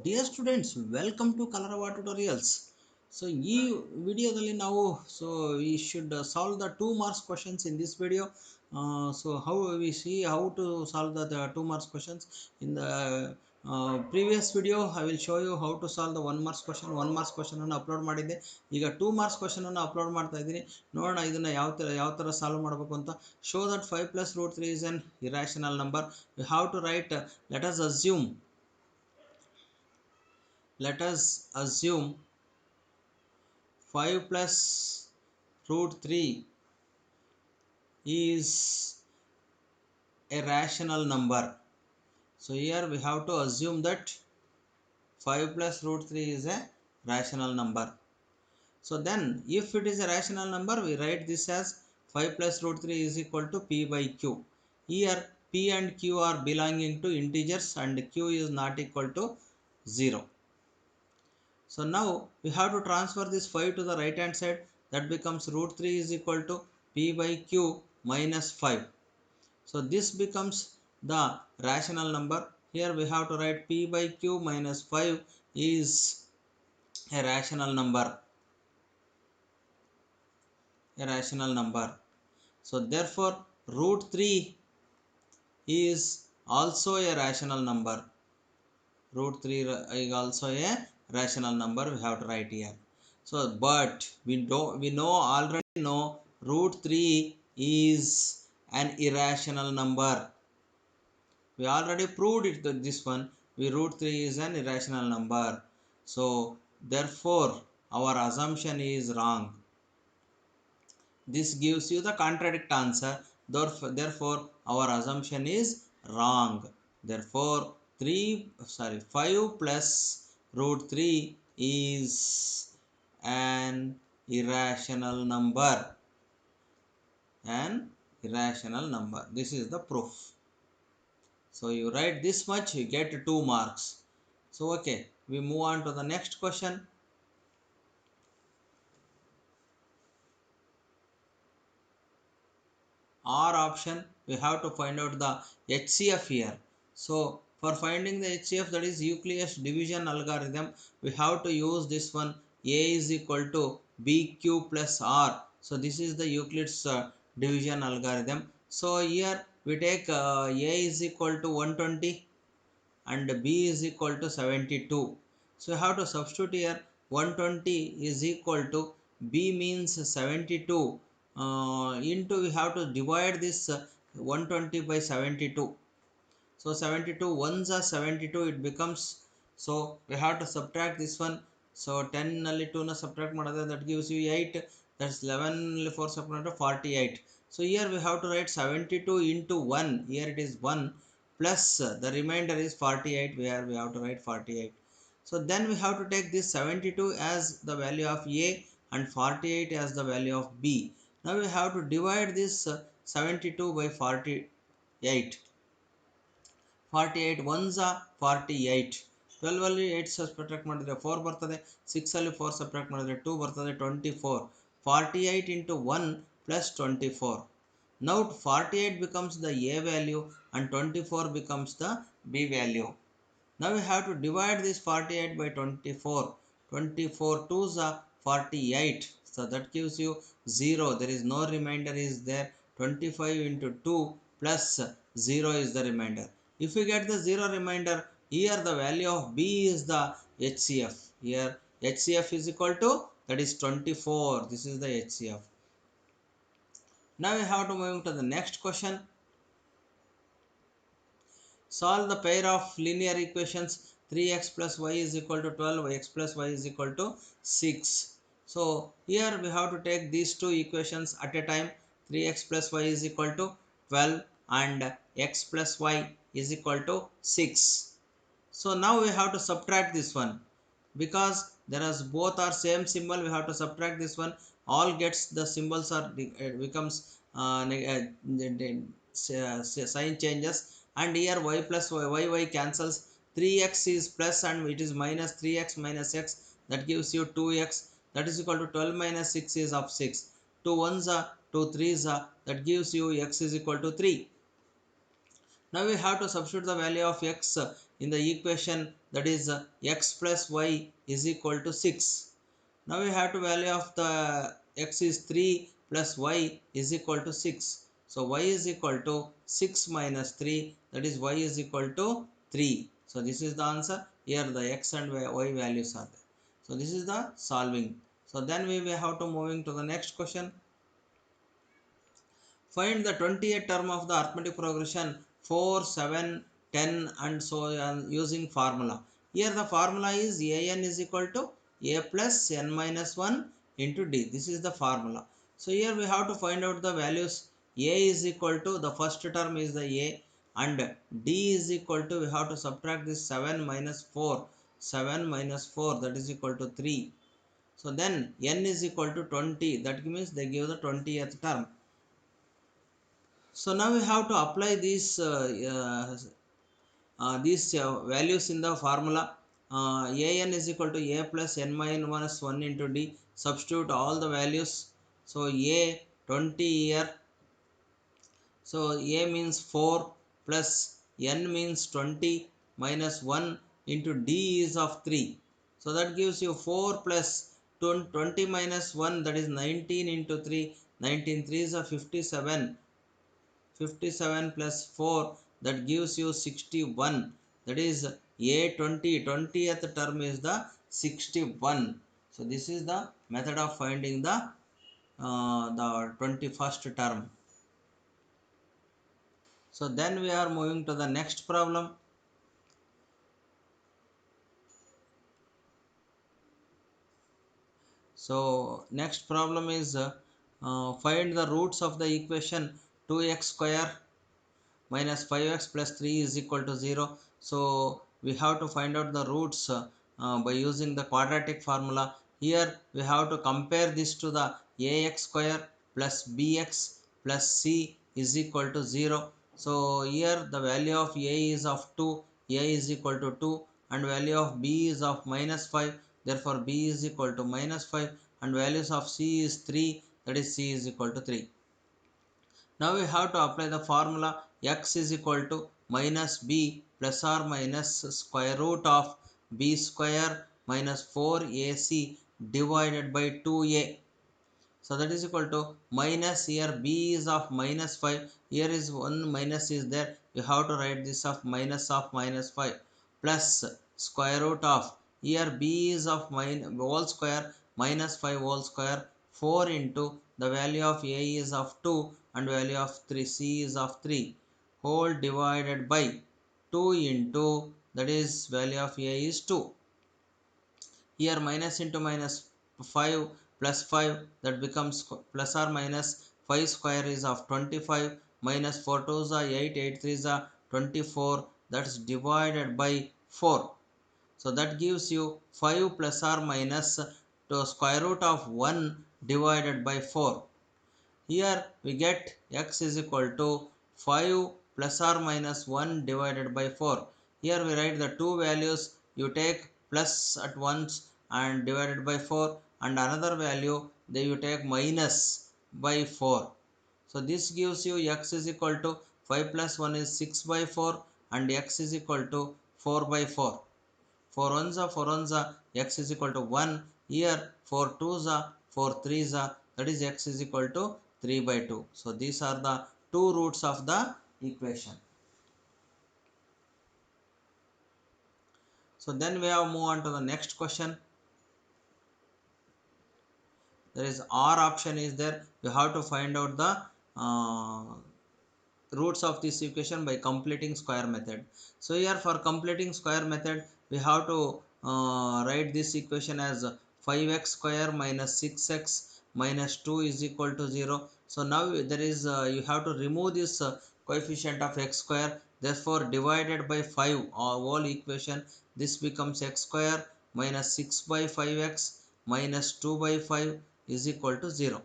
Dear students, welcome to Kalarava tutorials. So, ಈ ವಿಡಿಯೋದಲ್ಲಿ ನಾವು we should solve the 2 marks questions in this video. So, how we see how to solve the 2 marks questions in the previous video. I will show you how to solve the 1 marks question. 1 marks question ಅನ್ನು upload ಮಾಡಿದ್ದೆ. ಈಗ 2 marks question ಅನ್ನು upload ಮಾಡ್ತಾ ಇದ್ದೀನಿ. ನೋಡೋಣ ಇದನ್ನ ಯಾವ ತರ ಸಾಲ್ವ್ ಮಾಡಬೇಕು ಅಂತ. Show that 5 plus root 3 is an irrational number. We have to write. Let us assume 5 plus root 3 is a rational number. So here we have to assume that 5 plus root 3 is a rational number. So then if it is a rational number, we write this as 5 plus root 3 is equal to p by q. Here p and q are belonging to integers and q is not equal to 0. So now we have to transfer this 5 to the right hand side. That becomes root 3 is equal to p by q minus 5. So this becomes the rational number. Here we have to write p by q minus 5 is a rational number. So therefore root 3 is also a rational number. Root 3 is also a rational number. We have to write here. So but we already know root 3 is an irrational number. We already proved it that this one root 3 is an irrational number. So therefore our assumption is wrong. This gives you the contradict answer. Therefore our assumption is wrong. Therefore 5 plus root 3 is an irrational number. This is the proof. So you write this much, you get 2 marks. So okay, we move on to the next question. R option, we have to find out the HCF here. So for finding the HCF, that is Euclid's division algorithm, we have to use this one. A is equal to BQ plus R. So this is the Euclid's division algorithm. So here we take A is equal to 120 and B is equal to 72. So you have to substitute here. 120 is equal to B means 72 into we have to divide this 120 by 72. So 72 ones are 72, it becomes, so we have to subtract this one. So 10 ನಲ್ಲಿ 2 ನ subtract ಮಾಡಿದ್ರೆ that gives you 8, that's 11 ನಲ್ಲಿ 4 subtract 48. So here we have to write 72 into 1, here it is 1 plus the remainder is 48, where we have to write 48. So then we have to take this 72 as the value of A and 48 as the value of B. Now we have to divide this 72 by 48. 48 ones are 48. 12 ಅಲ್ಲಿ 8 subtract ಮಾಡಿದ್ರೆ 4 ಬರ್ತದೆ, 6 ಅಲ್ಲಿ 4 subtract ಮಾಡಿದ್ರೆ 2 ಬರ್ತದೆ, 24. 48 into 1 plus 24. Now 48 becomes the A value and 24 becomes the B value. Now we have to divide this 48 by 24. 24 2s are 48. So that gives you 0. There is no remainder is there. 25 into 2 plus 0 is the remainder. If we get the 0 remainder, here the value of B is the HCF. Here HCF is equal to, that is 24. This is the HCF. Now we have to move to the next question. Solve the pair of linear equations 3x plus y is equal to 12, x plus y is equal to 6. So here we have to take these two equations at a time. 3x plus y is equal to 12 and x plus y is equal to 6. So now we have to subtract this one, because there is both are same symbol, we have to subtract this one. All gets the symbols are becomes sign changes, and here y plus y cancels. 3x is plus and it is minus 3x minus x, that gives you 2x, that is equal to 12 minus 6 is of 6. 2 ones are 2 threes are, that gives you x is equal to 3. Now we have to substitute the value of x in the equation, that is x plus y is equal to 6. Now we have to value of the x is 3 plus y is equal to 6. So y is equal to 6 minus 3, that is y is equal to 3. So this is the answer. Here the x and y values are there. So this is the solving. So then we will have to moving to the next question. Find the 20th term of the arithmetic progression 4, 7, 10 and so on using formula. Here the formula is an is equal to a plus n minus 1 into d. This is the formula. So here we have to find out the values. A is equal to, the first term is the a, and d is equal to, we have to subtract this 7 minus 4. 7 minus 4, that is equal to 3. So then n is equal to 20. That means they give the 20th term. So now we have to apply these values in the formula. An is equal to a plus n minus 1 into d. Substitute all the values. So a 20 here. So a means 4 plus n means 20 minus 1 into d is of 3. So that gives you 4 plus 20 minus 1, that is 19 into 3. 19 3 is a 57. 57 plus 4, that gives you 61. That is a 20th term is the 61. So this is the method of finding the 21st term. So then we are moving to the next problem. So next problem is find the roots of the equation 2x square minus 5x plus 3 is equal to 0. So we have to find out the roots by using the quadratic formula. Here we have to compare this to the ax square plus bx plus c is equal to 0. So here the value of a is of 2, a is equal to 2, and value of b is of minus 5, therefore b is equal to minus 5, and values of c is 3, that is c is equal to 3. Now we have to apply the formula. X is equal to minus b plus or minus square root of b square minus 4ac divided by 2a. So that is equal to minus, here b is of minus 5, here is one minus is there, you have to write this of minus 5 plus square root of, here b is of whole square minus 5 whole square, 4 into the value of a is of 2 and value of 3 c is of 3 whole divided by 2 into, that is value of a is 2. Here minus into minus 5 plus 5, that becomes plus or minus 5 square is of 25 minus 4 2s are 8, 8 3s are 24, that's divided by 4. So that gives you 5 plus or minus to square root of 1 divided by 4. Here we get x is equal to 5 plus or minus 1 divided by 4. Here we write the two values, you take plus at once and divided by 4, and another value then you take minus by 4. So this gives you x is equal to 5 plus 1 is 6 by 4 and x is equal to 4 by 4. 4 ones are 4 ones are, x is equal to 1. Here 4 twos are 4 threes are, that is x is equal to 3 by 2. So these are the two roots of the equation. So then we have move on to the next question. There is R option is there. You have to find out the roots of this equation by completing square method. So here for completing square method, we have to write this equation as 5x square minus 6x minus 2 is equal to 0. So now there is you have to remove this coefficient of x square, therefore divided by 5 or whole equation, this becomes x square minus 6 by 5x minus 2 by 5 is equal to 0.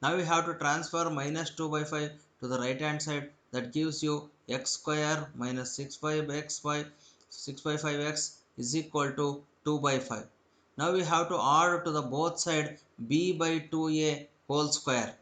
Now we have to transfer minus 2 by 5 to the right hand side, that gives you x square minus 6 by 5x is equal to 2 by 5. Now we have to add to the both side b by 2a whole square.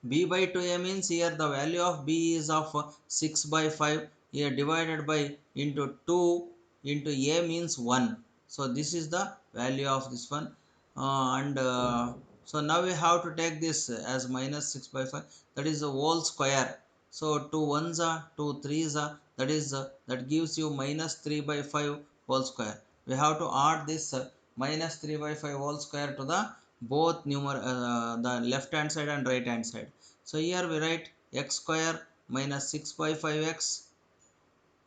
B by 2a means here the value of b is of 6 by 5, here divided by into 2 into a means 1. So this is the value of this one. So now we have to take this as minus 6 by 5, that is the whole square. So 2 ones are 2 threes are, that is that gives you minus 3 by 5 whole square. We have to add this minus 3 by 5 whole square to the both the left hand side and right hand side. So here we write x square minus 6 by 5x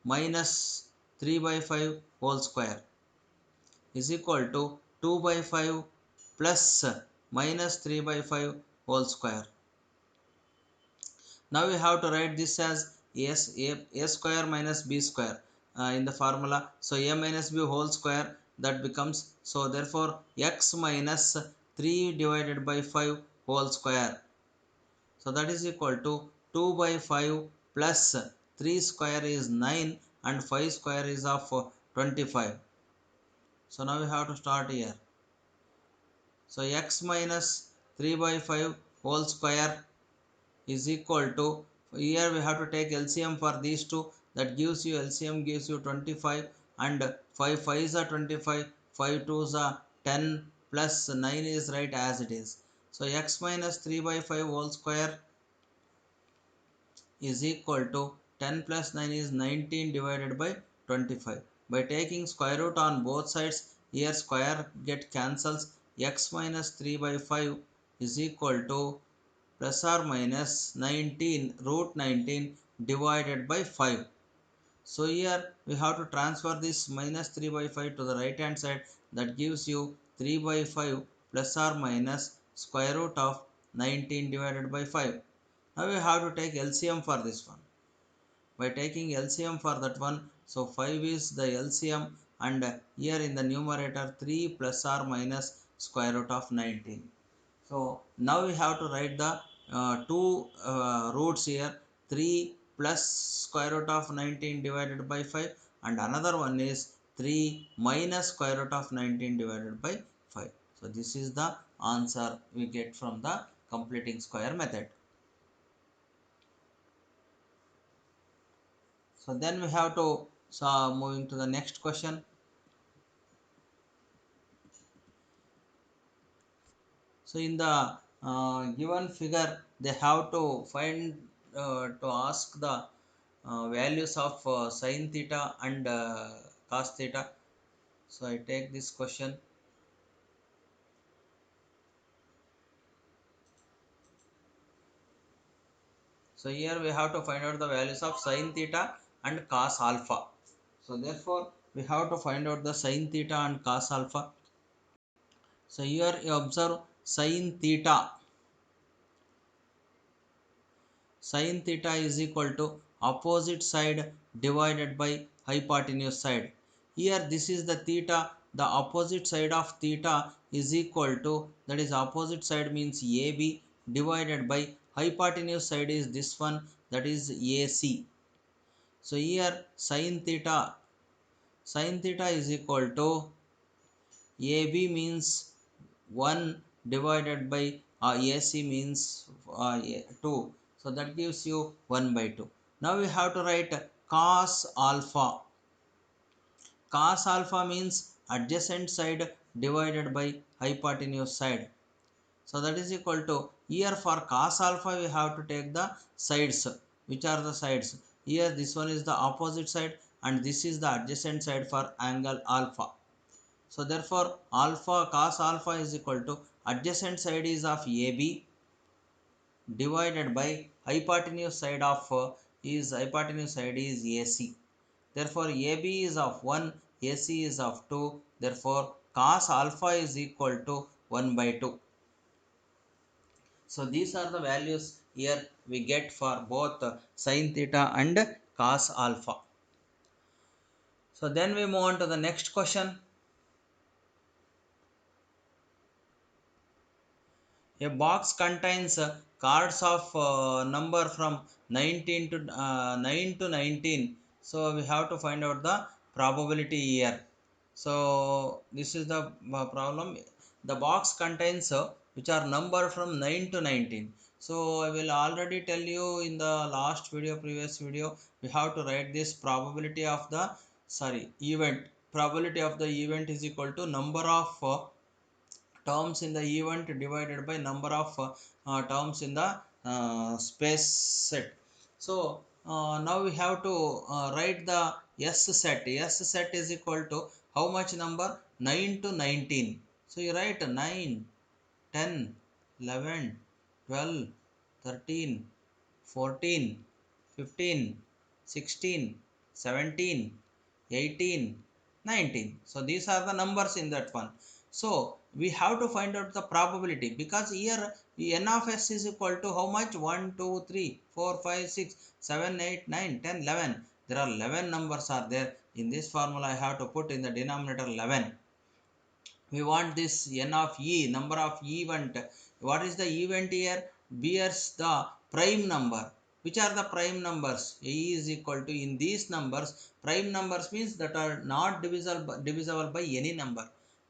minus 3 by 5 whole square is equal to 2 by 5 plus minus 3 by 5 whole square. Now we have to write this as a square minus b square in the formula. So a minus b whole square, that becomes, so therefore x minus 3 divided by 5 whole square. So that is equal to 2 by 5 plus 3 square is 9 and 5 square is of 25. So now we have to start here. So x minus 3 by 5 whole square is equal to, here we have to take LCM for these two, that gives you LCM gives you 25 and 5 5s are 25, 5 2s are 10 plus 9 is right as it is. So x minus 3 by 5 whole square is equal to 10 plus 9 is 19 divided by 25. By taking square root on both sides, here square get cancels, x minus 3 by 5 is equal to plus or minus 19 root 19 divided by 5. So here we have to transfer this minus 3 by 5 to the right hand side, that gives you 3 by 5 plus or minus square root of 19 divided by 5. Now we have to take LCM for this one. By taking LCM for that one, so 5 is the LCM and here in the numerator 3 plus or minus square root of 19. So now we have to write the two roots here, 3 plus square root of 19 divided by 5 and another one is 3 minus square root of 19 divided by 5. So this is the answer we get from the completing square method. So then we have to, so moving to the next question. So in the given figure, they have to find to ask the values of sin theta and cos theta. So I take this question. So here we have to find out the values of sin theta and cos alpha. So therefore we have to find out the sin theta and cos alpha. So here you observe sin theta. Sin theta is equal to opposite side divided by hypotenuse side. Here this is the theta, the opposite side of theta is equal to, that is opposite side means AB divided by hypotenuse side is this one, that is AC. So here sin theta is equal to AB means 1 divided by AC means 2. So that gives you 1 by 2. Now we have to write cos alpha. Cos alpha means adjacent side divided by hypotenuse side. So that is equal to, here for cos alpha we have to take the sides. Which are the sides? Here this one is the opposite side and this is the adjacent side for angle alpha. So therefore alpha cos alpha is equal to adjacent side is of AB divided by hypotenuse side of hypotenuse side is AC. Therefore AB is of 1, AC is of 2. Therefore cos alpha is equal to 1 by 2. So these are the values here we get for both sin theta and cos alpha. So then we move on to the next question. A box contains cards of number from 19 to 9 to 19. So we have to find out the probability here. So this is the problem. The box contains which are number from 9 to 19. So I will already tell you in the last video, previous video, we have to write this probability of the event. Probability of the event is equal to number of terms in the event divided by number of terms in the space set. So now we have to write the S set. S set is equal to how much number? 9 to 19. So you write 9, 10, 11, 12, 13, 14, 15, 16, 17, 18, 19. So these are the numbers in that one. So we have to find out the probability, because here n of s is equal to how much? 1, 2, 3, 4, 5, 6, 7, 8, 9, 10, 11. There are 11 numbers are there. In this formula I have to put in the denominator 11. We want this n of e, number of event. What is the event here? Bears the prime number. Which are the prime numbers? E is equal to, in these numbers, prime numbers means that are not divisible by any number.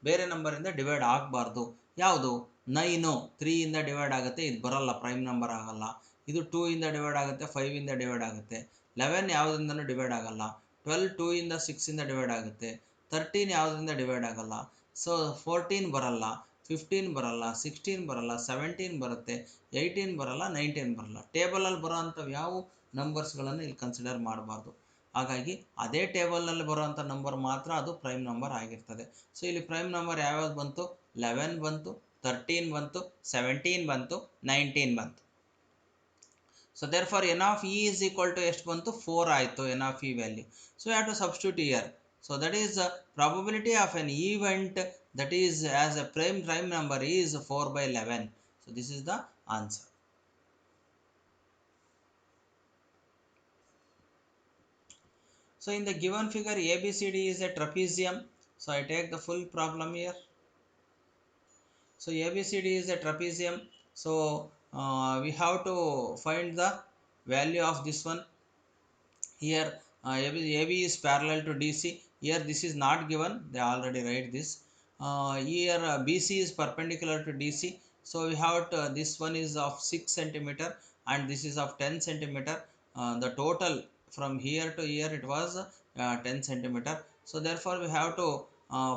ಬೇರೆ number ಇಂದ divide ಆಗಬಾರ್ದು. ಯಾವುದು? 9 3 ಇಂದ divide ಆಗುತ್ತೆ, ಇದು ಬರಲ್ಲ, prime number ಆಗಲ್ಲ. ಇದು 2 ಇಂದ ಡಿವೈಡ್ ಆಗುತ್ತೆ, 5 ಇಂದ ಡಿವೈಡ್ ಆಗುತ್ತೆ. 11 ಯಾವುದರಿಂದನೂ ಡಿವೈಡ್ ಆಗಲ್ಲ. 12 2 ಇಂದ 6 ಇಂದ ಡಿವೈಡ್ ಆಗುತ್ತೆ. 13 ಯಾವುದರಿಂದ ಡಿವೈಡ್ ಆಗಲ್ಲ. ಸೊ 14 ಬರಲ್ಲ, 15 ಬರಲ್ಲ, 16 ಬರಲ್ಲ, 17 ಬರುತ್ತೆ, 18 ಬರಲ್ಲ, 19 ಬರಲ್ಲ. ಟೇಬಲಲ್ಲಿ ಬರೋ ಅಂಥವು ಯಾವ ನಂಬರ್ಸ್ಗಳನ್ನು ಇಲ್ಲಿ ಕನ್ಸಿಡರ್ ಮಾಡಬಾರ್ದು. ಹಾಗಾಗಿ ಅದೇ ಟೇಬಲ್ನಲ್ಲಿ ಬರುವಂಥ ನಂಬರ್ ಮಾತ್ರ ಅದು ಪ್ರೈಮ್ ನಂಬರ್ ಆಗಿರ್ತದೆ. ಸೊ ಇಲ್ಲಿ ಪ್ರೈಮ್ ನಂಬರ್ ಯಾವ್ಯಾವ್ದು ಬಂತು? 11 ಬಂತು, 13 ಬಂತು, 17 ಬಂತು, 19 ಬಂತು. So therefore n of e is equal to ಎಷ್ಟು ಬಂತು? 4 ಆಯಿತು n of e value. So we have to substitute here. So that is probability of an event that is as a prime number is 4 by 11. So this is the answer. So in the given figure, ABCD is a trapezium. So I take the full problem here. So ABCD is a trapezium. So we have to find the value of this one. Here AB is parallel to DC. Here this is not given, they already write this. Here BC is perpendicular to DC. So we have to, this one is of 6 centimeter and this is of 10 centimeter. The total from here to here it was 10 centimeter. So therefore we have to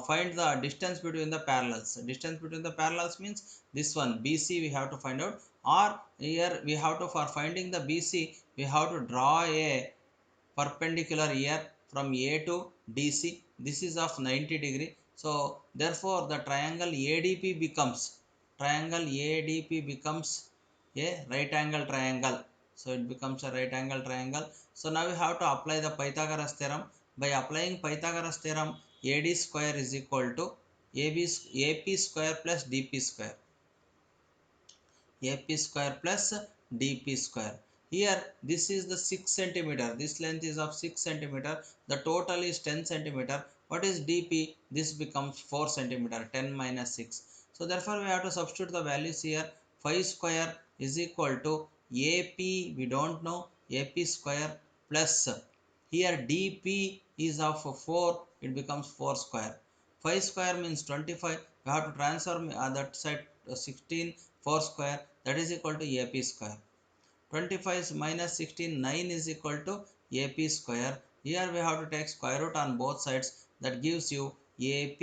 find the distance between the parallels. Distance between the parallels means this one BC we have to find out, or here we have to, for finding the BC we have to draw a perpendicular here from A to DC. This is of 90 degree. So therefore the triangle ADP becomes a right angle triangle. So it becomes a right angle triangle. So now we have to apply the Pythagoras theorem. By applying Pythagoras theorem, AD square is equal to AP square plus DP square. AP square plus DP square. Here this is the 6 centimeter, this length is of 6 centimeter, the total is 10 centimeter. What is DP? This becomes 4 centimeter, 10 minus 6. So therefore we have to substitute the values here. 5 square is equal to AP, we don't know, AP square plus here DP is of 4, it becomes 4 square. 5 square means 25, we have to transform that side 16, 4 square, that is equal to AP square. 25 minus 16, 9 is equal to AP square. Here we have to take square root on both sides, that gives you AP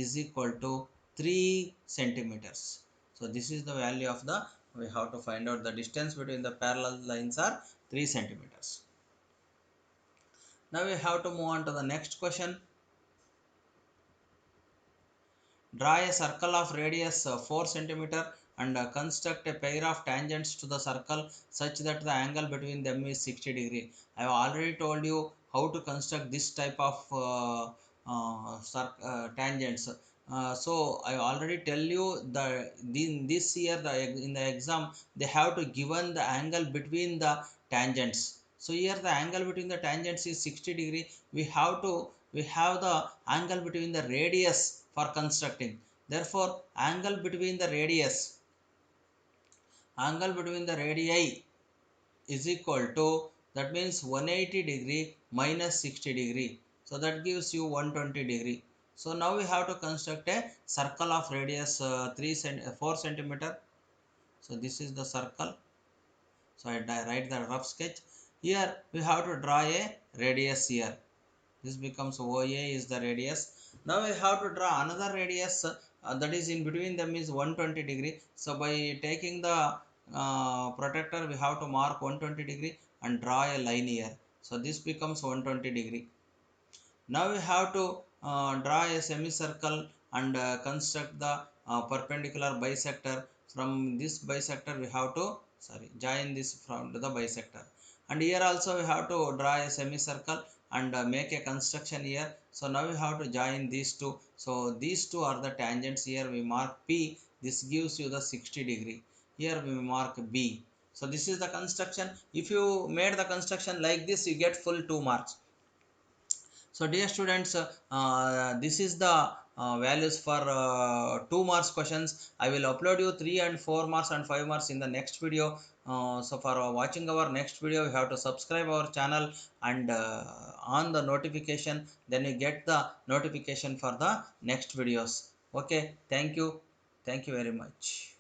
is equal to 3 centimeters. So this is the value of the, we have to find out the distance between the parallel lines are 3 centimeters. Now we have to move on to the next question. Draw a circle of radius 4 cm and construct a pair of tangents to the circle such that the angle between them is 60 degree. I have already told you how to construct this type of tangents. So I already tell you that in this year in the exam they have to given the angle between the tangents. So here the angle between the tangents is 60 degree. We have the angle between the radius for constructing. Therefore angle between the radii is equal to, that means 180 degree minus 60 degree. So that gives you 120 degree. So now we have to construct a circle of radius 4 centimeter. So this is the circle. So I write the rough sketch. Here we have to draw a radius here. This becomes OA is the radius. Now we have to draw another radius that is in between them is 120 degree. So by taking the protractor we have to mark 120 degree and draw a line here. So this becomes 120 degree. Now we have to draw a semicircle and construct the perpendicular bisector. From this bisector we have to join this from the bisector, and here also we have to draw a semicircle and make a construction here. So now we have to join these two. So these two are the tangents. Here we mark P. This gives you the 60 degree. Here we mark B. So this is the construction. If you made the construction like this, you get full 2 marks. So dear students, this is the values for 2 marks questions. I will upload you 3 and 4 marks and 5 marks in the next video. So for watching our next video, you have to subscribe our channel and on the notification, then you get the notification for the next videos. Okay, thank you very much.